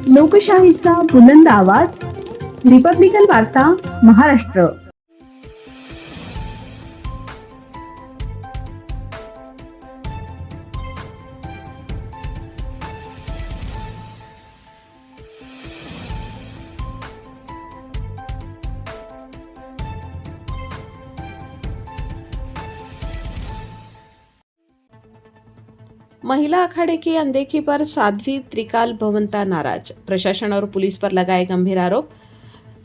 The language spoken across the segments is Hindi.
लोकशाहीचा बुलंद आवाज, रिपब्लिकन वार्ता, महाराष्ट्र. महिला अखाड़े की अनदेखी पर साध्वी त्रिकाल भवंता नाराज, प्रशासन और पुलिस पर लगाए गंभीर आरोप.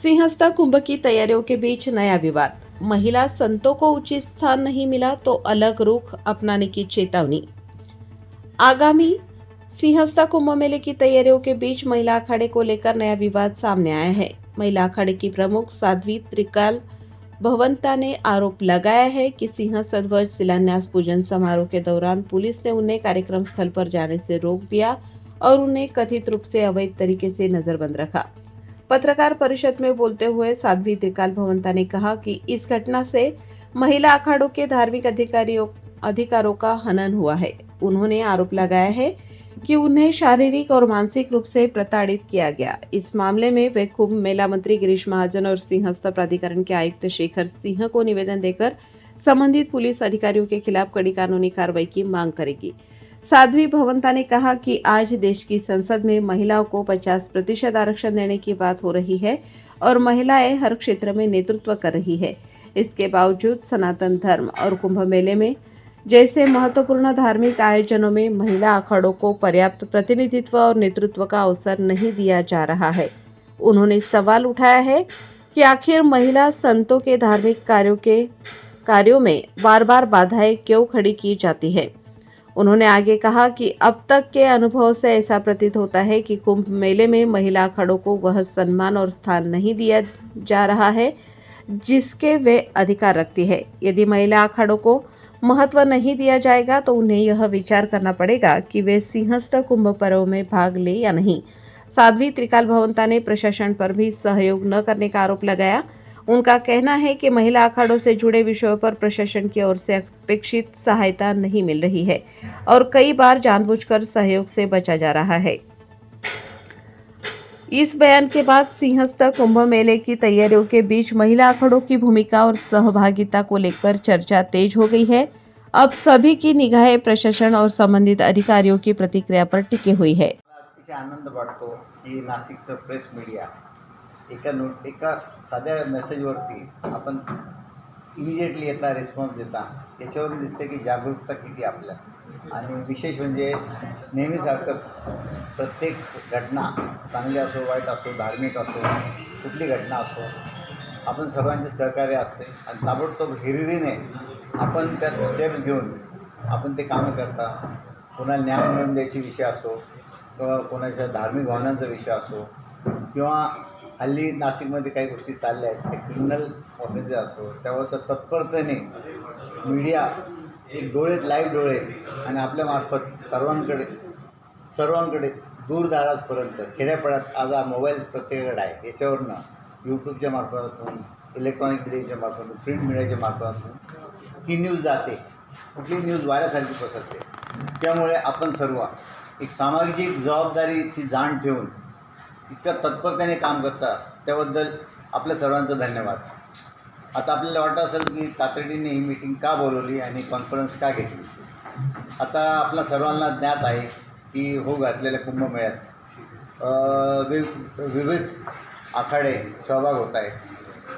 सिंहस्थ कुंभ की तैयारियों के बीच नया विवाद, महिला संतों को उचित स्थान नहीं मिला तो अलग रुख अपनाने की चेतावनी. आगामी सिंहस्थ कुंभ मेले की तैयारियों के बीच महिला अखाड़े को लेकर नया विवाद सामने आया है. महिला अखाड़े की प्रमुख साध्वी त्रिकाल भवंता ने आरोप लगाया है कि सिंहस्थ ध्वज शिलान्यास पूजन समारोह के दौरान पुलिस ने उन्हें कार्यक्रम स्थल पर जाने से रोक दिया और उन्हें कथित रूप से अवैध तरीके से नजरबंद रखा. पत्रकार परिषद में बोलते हुए साध्वी त्रिकाल भवंता ने कहा कि इस घटना से महिला अखाड़ों के धार्मिक अधिकारों का हनन हुआ है. उन्होंने आरोप लगाया है कि उन्हें शारीरिक और मानसिक रूप से प्रताड़ित किया गया. इस मामले में वे कुंभ मेला मंत्री गिरीश महाजन और सिंहस्थ प्राधिकरण के आयुक्त शेखर सिंह को निवेदन देकर संबंधित पुलिस अधिकारियों के खिलाफ कड़ी कानूनी कार्रवाई की मांग करेगी. साध्वी भवंता ने कहा कि आज देश की संसद में महिलाओं को 50% आरक्षण देने की बात हो रही है और महिलाएं हर क्षेत्र में नेतृत्व कर रही है. इसके बावजूद सनातन धर्म और कुंभ मेले में जैसे महत्वपूर्ण धार्मिक आयोजनों में महिला अखाड़ों को पर्याप्त प्रतिनिधित्व और नेतृत्व का अवसर नहीं दिया जा रहा है. उन्होंने सवाल उठाया है कि आखिर महिला संतों के धार्मिक कार्यों में बार बार बाधाएं क्यों खड़ी की जाती है. उन्होंने आगे कहा कि अब तक के अनुभव से ऐसा प्रतीत होता है कि कुंभ मेले में महिला अखाड़ों को वह सम्मान और स्थान नहीं दिया जा रहा है जिसके वे अधिकार रखती है. यदि महिला अखाड़ों को महत्व नहीं दिया जाएगा तो उन्हें यह विचार करना पड़ेगा कि वे सिंहस्थ कुंभ पर्व में भाग ले या नहीं. साध्वी त्रिकाल भवंता ने प्रशासन पर भी सहयोग न करने का आरोप लगाया. उनका कहना है कि महिला अखाड़ों से जुड़े विषयों पर प्रशासन की ओर से अपेक्षित सहायता नहीं मिल रही है और कई बार जानबूझकर सहयोग से बचा जा रहा है. इस बयान के बाद सिंहस्थ कुंभ मेले की तैयारियों के बीच महिला अखाड़ों की भूमिका और सहभागिता को लेकर चर्चा तेज हो गई है. अब सभी की निगाहें प्रशासन और संबंधित अधिकारियों की प्रतिक्रिया पर टिकी हुई है. अतिशय आनंद वाटतो की नाशिकचं प्रेस मीडिया एका साध्या मेसेजवरती आपण इमिजिएटली येता रिस्पॉन्स देता, याच्यावरून दिसते की जागरूकता किती आपल्या. आणि विशेष म्हणजे नेहमीसारखंच प्रत्येक घटना चांगली असो वाईट असो धार्मिक असो कुठली घटना असो आपण सर्वांचे सहकार्य असते आणि ताबडतोब हिरिरीने आपण त्यात स्टेप्स घेऊन आपण ते कामं करता. कोणाला न्याय मिळवून द्यायची विषय असो किंवा कोणाच्या धार्मिक भावनांचा विषय असो किंवा हल्ली नाशिकमध्ये काही गोष्टी चालल्या आहेत ते क्रिमिनल ऑफेन्सेस असो त्यावर तर तत्परतेने मीडिया एक लाईव्ह डोळे आणि आपल्यामार्फत सर्वांकडे दूरदाराजपर्यंत खेड्यापाड्यात आज हा मोबाईल प्रत्येकाकडे आहे. याच्यावरनं यूट्यूबच्या मार्फतातून इलेक्ट्रॉनिक मीडियाच्या मार्फतातून प्रिंट मीडियाच्या मार्फतातून ही न्यूज जाते. कुठली न्यूज वाऱ्यासारखी पसरते. त्यामुळे आपण सर्व एक सामाजिक जबाबदारीची जाण ठेवून इतक्या तत्परतेने काम करता त्याबद्दल आपल्या सर्वांचं धन्यवाद. आता आपल्याला वाटत असेल की तातडीने ही मीटिंग का बोलवली आणि कॉन्फरन्स का घेतली. आता आपल्या सर्वांना ज्ञात आहे की हो घातलेल्या कुंभमेळ्यात विविध आखाडे सहभाग होत आहेत.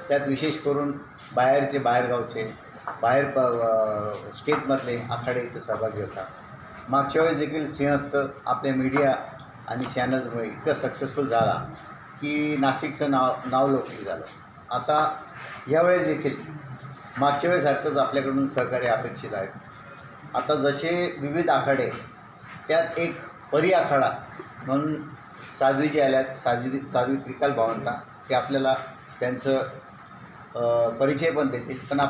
त्यात विशेष करून बाहेरगावचे स्टेटमधले आखाडे इथे सहभागी होतात. मागच्या वेळेस देखील सिंहस्थ आपल्या मीडिया आणि चॅनल्समुळे इतकं सक्सेसफुल झाला की नाशिकचं नाव लौकिक झालं. आता यावेळेस देखील मागच्या वेळेसारखंच आपल्याकडून सहकार्य अपेक्षित आहेत. आता जसे विविध आखाडे त्यात एक आखाडा म्हणून साध्वीजी आल्यात, साध्वी त्रिकाल भवंता, ते आपल्याला त्यांचं परिचय पण देतील. पण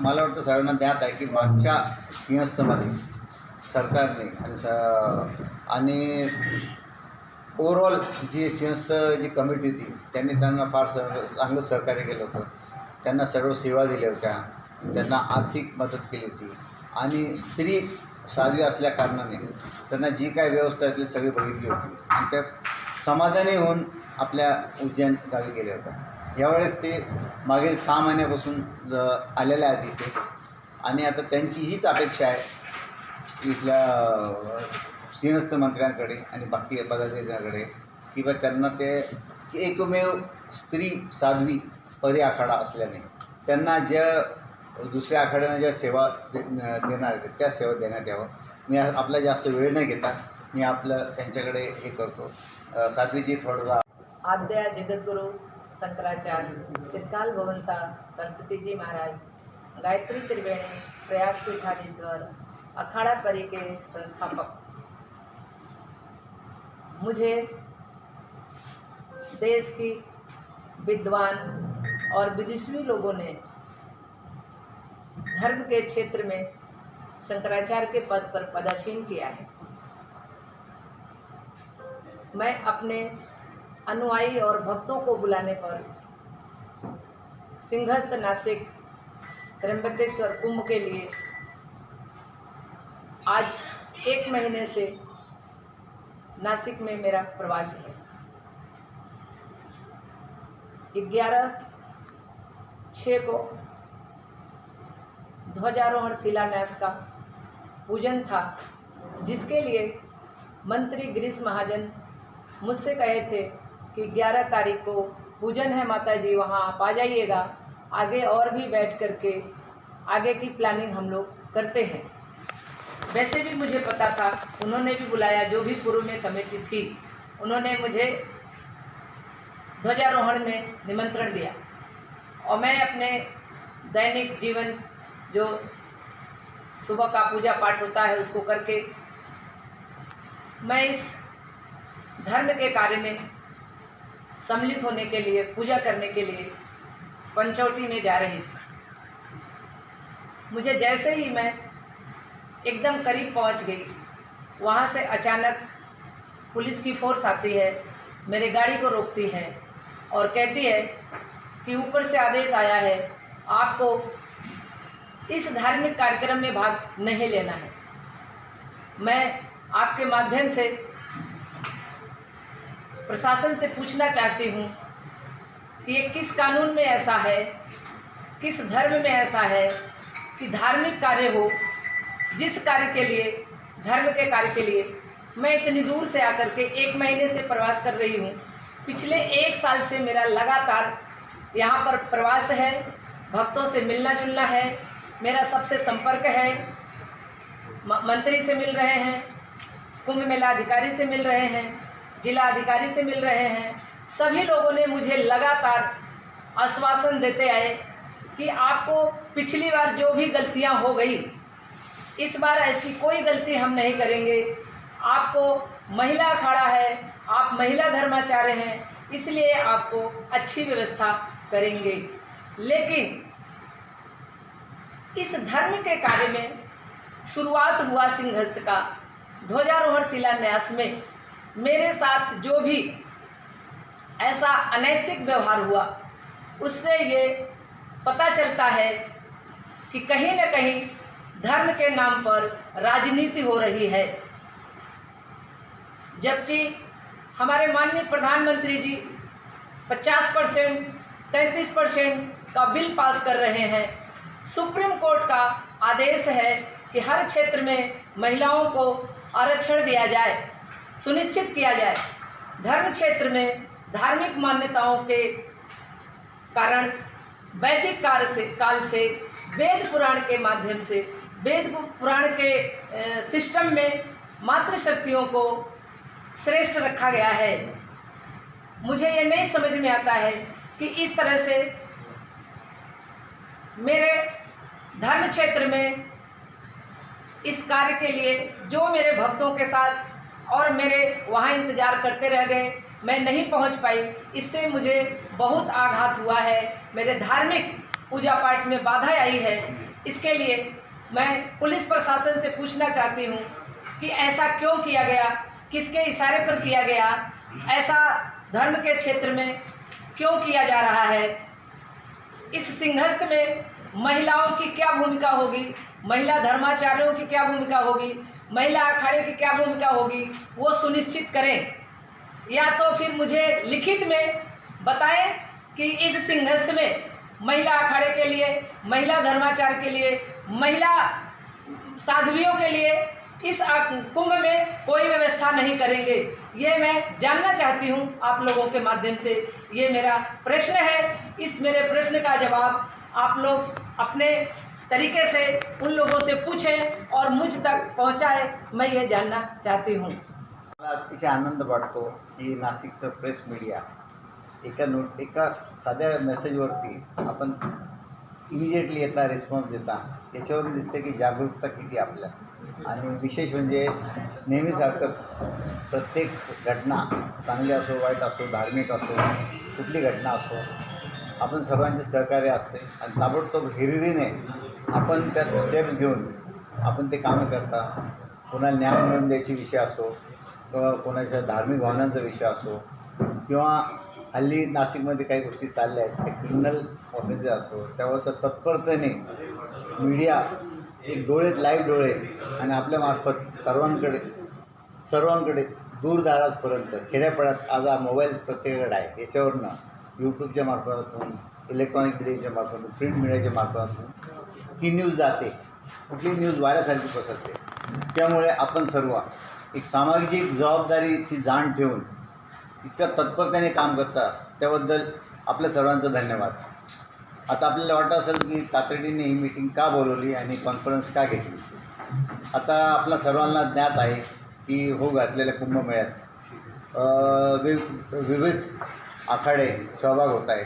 मला वाटतं सर्वांना ज्ञात आहे की मागच्या सिंहस्थमध्ये सरकारने आणि ओव्हरऑल जी सिंहस्थ जी कमिटी होती त्यांनी त्यांना फार चांगलं सहकार्य केलं होतं. त्यांना सर्व सेवा दिल्या होत्या, त्यांना आर्थिक मदत केली होती आणि स्त्री साध्वी असल्या कारणाने त्यांना जी काय व्यवस्था आहे ती सगळी बघितली होती आणि त्या समाधानी होऊन आपल्या उज्जैन गावी गेले होते। यावेळेस ते मागील 6 महिन्यापासून आलेले आहेत इथे आणि आता त्यांची हीच अपेक्षा आहे इथल्या सिंहस्थ मंत्र्यांकडे आणि बाकी पदाधिकाऱ्यांकडे की बा त्यांना ते की एकमेव स्त्री साध्वी परी आखाडा असल्याने त्यांना ज्या दुसऱ्या आखाड्यांना ज्या सेवा देणार आहेत त्या सेवा देण्यात यावं। मी आपला जास्त वेळ न घेता मी आपलं त्यांच्याकडे हे करतो। साध्वीजी थोड़ा आद्य जगद्गुरु शंकराचार्य त्रिकाल भवंता सरस्वती जी महाराज गायत्री त्रिवेणी प्रयाग पीठाधीश्वर अखाड़ा परी के संस्थापक, मुझे देश की विद्वान और विदुषी लोगों ने धर्म के क्षेत्र में शंकराचार्य के पद पर पदासीन किया है। मैं अपने अनुयायी और भक्तों को बुलाने पर सिंहस्थ नासिक त्र्यंबकेश्वर कुंभ के लिए आज 1 महीने से नासिक में मेरा प्रवास है। 11/6 को ध्वजारोहण शिलान्यास का पूजन था, जिसके लिए मंत्री गिरीश महाजन मुझसे कहे थे कि 11 तारीख को पूजन है माता जी, वहाँ आप आ जाइएगा, आगे और भी बैठ करके आगे की प्लानिंग हम लोग करते हैं। वैसे भी मुझे पता था, उन्होंने भी बुलाया, जो भी पूर्व में कमेटी थी उन्होंने मुझे ध्वजारोहण में निमंत्रण दिया और मैं अपने दैनिक जीवन जो सुबह का पूजा पाठ होता है उसको करके मैं इस धर्म के कार्य में सम्मिलित होने के लिए, पूजा करने के लिए पंचवटी में जा रही थी। मुझे जैसे ही मैं एकदम करीब पहुंच गई, वहां से अचानक पुलिस की फोर्स आती है, मेरे गाड़ी को रोकती है और कहती है कि ऊपर से आदेश आया है, आपको इस धार्मिक कार्यक्रम में भाग नहीं लेना है। मैं आपके माध्यम से प्रशासन से पूछना चाहती हूँ कि ये किस कानून में ऐसा है, किस धर्म में ऐसा है कि धार्मिक कार्य हो, जिस कार्य के लिए, धर्म के कार्य के लिए मैं इतनी दूर से आकर के 1 महीने से प्रवास कर रही हूँ। पिछले 1 साल से मेरा लगातार यहाँ पर प्रवास है, भक्तों से मिलना जुलना है, मेरा सबसे संपर्क है, मंत्री से मिल रहे हैं, कुंभ मेला अधिकारी से मिल रहे हैं, जिला अधिकारी से मिल रहे हैं। सभी लोगों ने मुझे लगातार आश्वासन देते आए कि आपको पिछली बार जो भी गलतियां हो गई, इस बार ऐसी कोई गलती हम नहीं करेंगे। आपको महिला अखाड़ा है, आप महिला धर्माचार्य हैं, इसलिए आपको अच्छी व्यवस्था करेंगे। लेकिन इस धर्म के कार्य में शुरुआत हुआ सिंहस्थ का ध्वजारोहण शिलान्यास में मेरे साथ जो भी ऐसा अनैतिक व्यवहार हुआ, उससे ये पता चलता है कि कहीं न कहीं धर्म के नाम पर राजनीति हो रही है। जबकि हमारे माननीय प्रधानमंत्री जी 50%, 33% का बिल पास कर रहे हैं। सुप्रीम कोर्ट का आदेश है कि हर क्षेत्र में महिलाओं को आरक्षण दिया जाए, सुनिश्चित किया जाए। धर्म क्षेत्र में धार्मिक मान्यताओं के कारण वैदिक काल से वेद पुराण के माध्यम से, वेद पुराण के सिस्टम में मातृशक्तियों को श्रेष्ठ रखा गया है। मुझे ये नहीं समझ में आता है कि इस तरह से मेरे धर्म क्षेत्र में इस कार्य के लिए जो मेरे भक्तों के साथ और मेरे वहाँ इंतज़ार करते रह गए, मैं नहीं पहुँच पाई। इससे मुझे बहुत आघात हुआ है, मेरे धार्मिक पूजा पाठ में बाधा आई है। इसके लिए मैं पुलिस प्रशासन से पूछना चाहती हूँ कि ऐसा क्यों किया गया, किसके इशारे पर किया गया, ऐसा धर्म के क्षेत्र में क्यों किया जा रहा है। इस सिंहस्थ में महिलाओं की क्या भूमिका होगी, महिला धर्माचार्यों की क्या भूमिका होगी, महिला अखाड़े की क्या भूमिका होगी, वो सुनिश्चित करें। या तो फिर मुझे लिखित में बताएं कि इस सिंहस्थ में महिला अखाड़े के लिए, महिला धर्माचार के लिए, महिला साध्वियों के लिए इस कुंभ में कोई व्यवस्था नहीं करेंगे। ये मैं जानना चाहती हूँ आप लोगों के माध्यम से। ये मेरा प्रश्न है। इस मेरे प्रश्न का जवाब आप लोग अपने तरीके से उन लोगों से पूछें और मुझ तक पहुँचाए, मैं ये जानना चाहती हूँ। मला अतिशय आनंद वाटतो की नाशिकचं प्रेस मीडिया एका साध्या मेसेजवरती आपण इमिजिएटली येता रिस्पॉन्स देता, याच्यावरून दिसते की जागरूकता किती आपल्या. आणि विशेष म्हणजे नेहमीसारखंच प्रत्येक घटना चांगली असो, वाईट असो, धार्मिक असो, कुठली घटना असो, आपण सर्वांचे सहकार्य असते आणि ताबडतोब हिरिरीने आपण त्यात स्टेप्स घेऊन आपण ते कामं करता. कोणाला न्याय मिळवून द्यायची विषय असो किंवा कोणाच्या धार्मिक भावनांचा विषय असो किंवा हल्ली नाशिकमध्ये काही गोष्टी चालल्या आहेत ते क्रिमिनल ऑफेन्सेस असो, त्यावर तर तत्परतेने मीडिया एक लाईव्ह डोळे आणि आपल्यामार्फत सर्वांकडे दूरदाराजपर्यंत खेड्यापाड्यात आज हा मोबाईल प्रत्येकाकडे आहे, याच्यावरनं यूट्यूबच्या मार्फतातून, इलेक्ट्रॉनिक मीडियाच्या मार्फतातून, प्रिंट मीडियाच्या मार्फतातून ही न्यूज जाते. कुठली न्यूज वाऱ्यासारखी पसरते. त्यामुळे आपण सर्व एक सामाजिक जबाबदारीची जाण ठेवून इतक्या तत्परतेने काम करता, त्याबद्दल आपल्या सर्वांचं धन्यवाद. आता आपल्याला वाटत असेल की तातडीने ही मीटिंग का बोलवली आणि कॉन्फरन्स का घेतली. आता आपल्या सर्वांना ज्ञात आहे की घातलेल्या कुंभमेळ्यात विविध आखाडे सहभाग होत आहेत.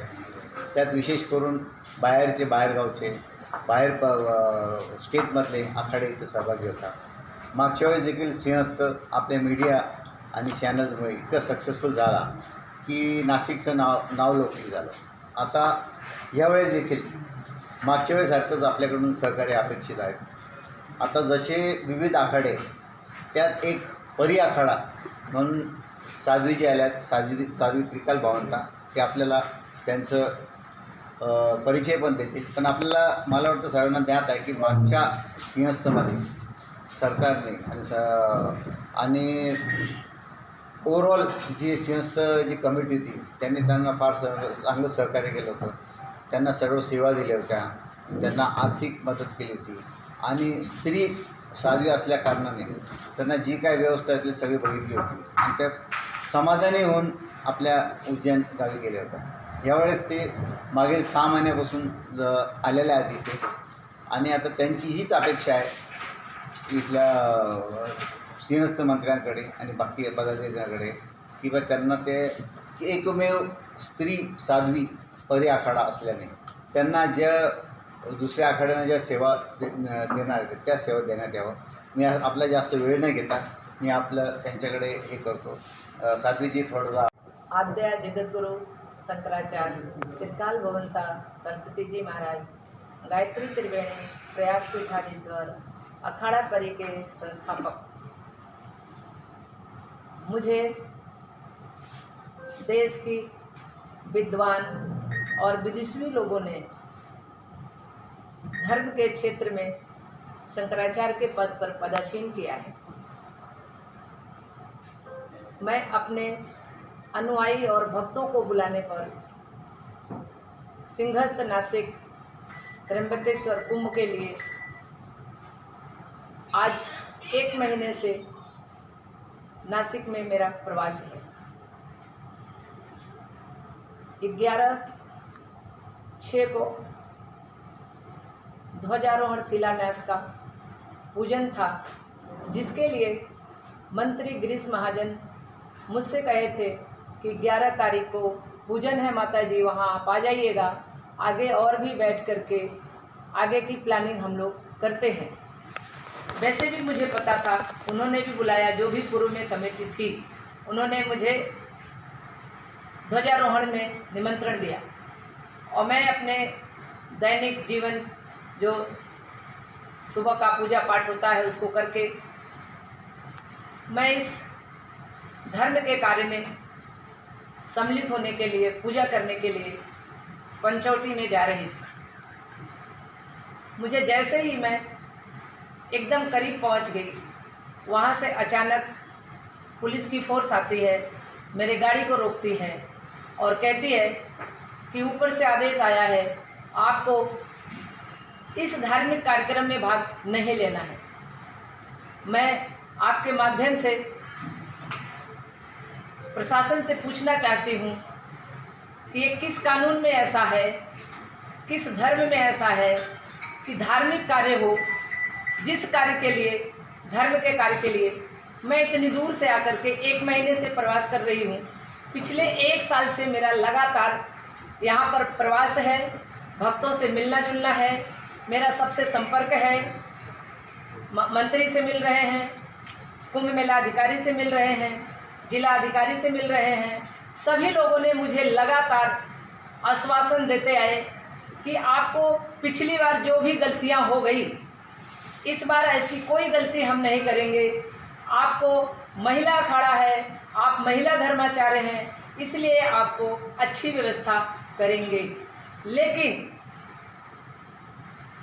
त्यात विशेष करून बाहेरगावचे स्टेटमधले आखाडे इथे सहभागी होतात. मागच्या वेळेस देखील सिंहस्थ आपल्या मीडिया आणि चॅनल्समुळे इतकं सक्सेसफुल झाला की नाशिकचं नावलौकिक झालं. आता यावेळेस देखील मागच्या वेळेसारखंच आपल्याकडून सहकार्य अपेक्षित आहेत. आता जसे विविध आखाडे, त्यात एक परी आखाडा म्हणून साध्वी जे आल्यात, साध्वी त्रिकाल भवंता, ते आपल्याला त्यांचं परिचय पण देतील. पण मला वाटतं सर्वांना ज्ञात आहे की मागच्या सिंहस्थमध्ये सरकारने आणि ओव्हरऑल जी सिंहस्थ जी कमिटी होती त्यांनी त्यांना फार चांगलं सहकार्य केलं होतं. त्यांना सर्व सेवा दिल्या होत्या, त्यांना आर्थिक मदत केली होती आणि स्त्री साध्वी असल्या कारणाने त्यांना जी काय व्यवस्था आहे ती सगळी बघितली होती आणि त्या समाधानी होऊन आपल्या उज्जैन गावी गेल्या होत्या. यावेळेस ते मागील 6 महिन्यापासून आलेल्या आहेत इथे आणि आता त्यांची हीच अपेक्षा आहे इथल्या सिंहस्थ मंत्र्यांकडे आणि बाकी पदाधिकाऱ्यांकडे की बा त्यांना ते एकमेव स्त्री साध्वी परी आखाडा असल्याने त्यांना ज्या दुसऱ्या आखाड्यांना ज्या सेवा देणार आहेत त्या सेवा देण्यात यावं. मी आपला जास्त वेळ न घेता मी त्यांच्याकडे हे करतो. साध्वीजी थोडा आद्या जगद्गुरु शंकराचार्य त्रिकाल भवंता सरस्वती जी महाराज गायत्री त्रिवेणी प्रयाग पीठाधीश्वर अखाड़ा परी के संस्थापक, मुझे देश की विद्वान और विदुषी लोगों ने धर्म के क्षेत्र में शंकराचार्य के पद पर पदासीन किया है. मैं अपने अनुयायी और भक्तों को बुलाने पर सिंहस्थ नासिक त्र्यंबकेश्वर कुंभ के लिए आज 1 महीने से नासिक में मेरा प्रवास है. 11/6 को ध्वजारोहण शिलान्यास का पूजन था, जिसके लिए मंत्री गिरीश महाजन मुझसे कहे थे कि 11 तारीख को पूजन है माता जी, वहाँ आप आ जाइएगा, आगे और भी बैठ करके आगे की प्लानिंग हम लोग करते हैं. वैसे भी मुझे पता था, उन्होंने भी बुलाया, जो भी पूर्व में कमेटी थी उन्होंने मुझे ध्वजारोहण में निमंत्रण दिया और मैं अपने दैनिक जीवन जो सुबह का पूजा पाठ होता है उसको करके मैं इस धर्म के कार्य में सम्मिलित होने के लिए, पूजा करने के लिए पंचवटी में जा रही थी. मुझे जैसे ही मैं एकदम करीब पहुंच गई, वहाँ से अचानक पुलिस की फोर्स आती है मेरे गाड़ी को रोकती है और कहती है कि ऊपर से आदेश आया है, आपको इस धार्मिक कार्यक्रम में भाग नहीं लेना है। मैं आपके माध्यम से प्रशासन से पूछना चाहती हूँ कि ये किस कानून में ऐसा है, किस धर्म में ऐसा है कि धार्मिक कार्य हो, जिस कार्य के लिए, धर्म के कार्य के लिए मैं इतनी दूर से आकर के 1 महीने से प्रवास कर रही हूँ। पिछले 1 साल से मेरा लगातार यहाँ पर प्रवास है, भक्तों से मिलना जुलना है, मेरा सबसे संपर्क है, मंत्री से मिल रहे हैं, कुंभ मेला अधिकारी से मिल रहे हैं, जिला अधिकारी से मिल रहे हैं। सभी लोगों ने मुझे लगातार आश्वासन देते आए कि आपको पिछली बार जो भी गलतियां हो गई, इस बार ऐसी कोई गलती हम नहीं करेंगे। आपको महिला अखाड़ा है, आप महिला धर्माचार्य हैं, इसलिए आपको अच्छी व्यवस्था करेंगे। लेकिन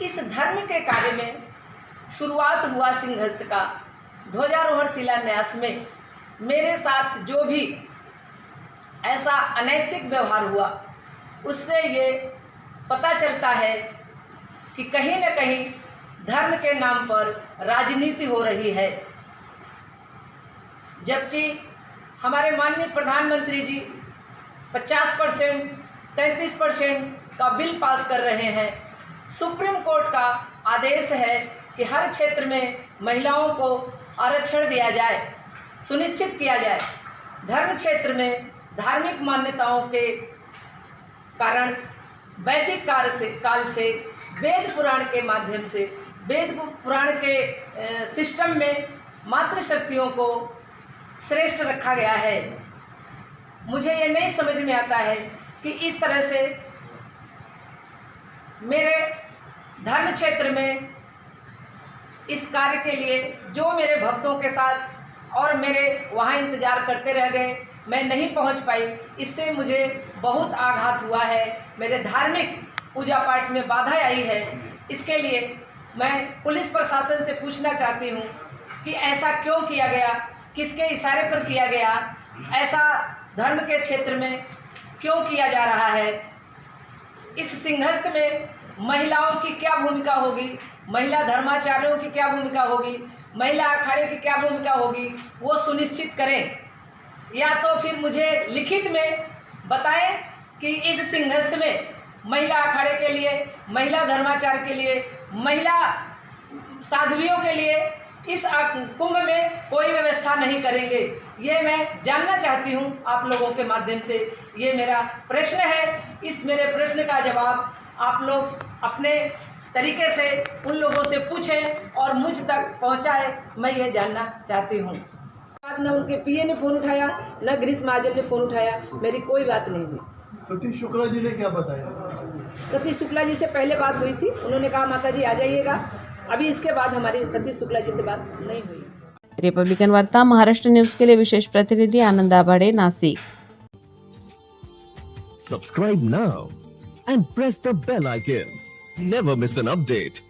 इस धर्म के कार्य में शुरुआत हुआ सिंहस्थ का ध्वजारोहण शिलान्यास में मेरे साथ जो भी ऐसा अनैतिक व्यवहार हुआ, उससे ये पता चलता है कि कहीं न कहीं धर्म के नाम पर राजनीति हो रही है। जबकि हमारे माननीय प्रधानमंत्री जी 50%, 33% का बिल पास कर रहे हैं। सुप्रीम कोर्ट का आदेश है कि हर क्षेत्र में महिलाओं को आरक्षण दिया जाए, सुनिश्चित किया जाए। धर्म क्षेत्र में धार्मिक मान्यताओं के कारण वैदिक काल से वेद पुराण के माध्यम से, वेद पुराण के सिस्टम में मातृशक्तियों को श्रेष्ठ रखा गया है। मुझे ये नहीं समझ में आता है कि इस तरह से मेरे धर्म क्षेत्र में इस कार्य के लिए जो मेरे भक्तों के साथ और मेरे वहाँ इंतज़ार करते रह गए, मैं नहीं पहुँच पाई। इससे मुझे बहुत आघात हुआ है, मेरे धार्मिक पूजा पाठ में बाधा आई है। इसके लिए मैं पुलिस प्रशासन से पूछना चाहती हूँ कि ऐसा क्यों किया गया, किसके इशारे पर किया गया, ऐसा धर्म के क्षेत्र में क्यों किया जा रहा है। इस सिंहस्थ में महिलाओं की क्या भूमिका होगी, महिला धर्माचार्यों की क्या भूमिका होगी, महिला अखाड़े की क्या भूमिका होगी, वो सुनिश्चित करें। या तो फिर मुझे लिखित में बताएं कि इस सिंहस्थ में महिला अखाड़े के लिए, महिला धर्माचार्य के लिए, महिला साध्वियों के लिए इस कुंभ में कोई व्यवस्था नहीं करेंगे। ये मैं जानना चाहती हूँ आप लोगों के माध्यम से। ये मेरा प्रश्न है। इस मेरे प्रश्न का जवाब आप लोग अपने तरीके से उन लोगों से पूछें और मुझ तक पहुँचाए, मैं ये जानना चाहती हूँ। न उनके पीए ने फ़ोन उठाया, न गिरीश महाजन ने फ़ोन उठाया, मेरी कोई बात नहीं हुई। सतीश शुक्ला जी ने क्या बताया? सतीश शुक्ला जी से पहले बात हुई थी, उन्होंने कहा माता जी आ जाइएगा। अभी इसके बाद हमारी सतीश शुक्ला जी से बात नहीं हुई। रिपब्लिकन वार्ता महाराष्ट्र न्यूज के लिए विशेष प्रतिनिधि आनंद आभाडे, Nashik. Subscribe now and press the bell icon. Never miss an update.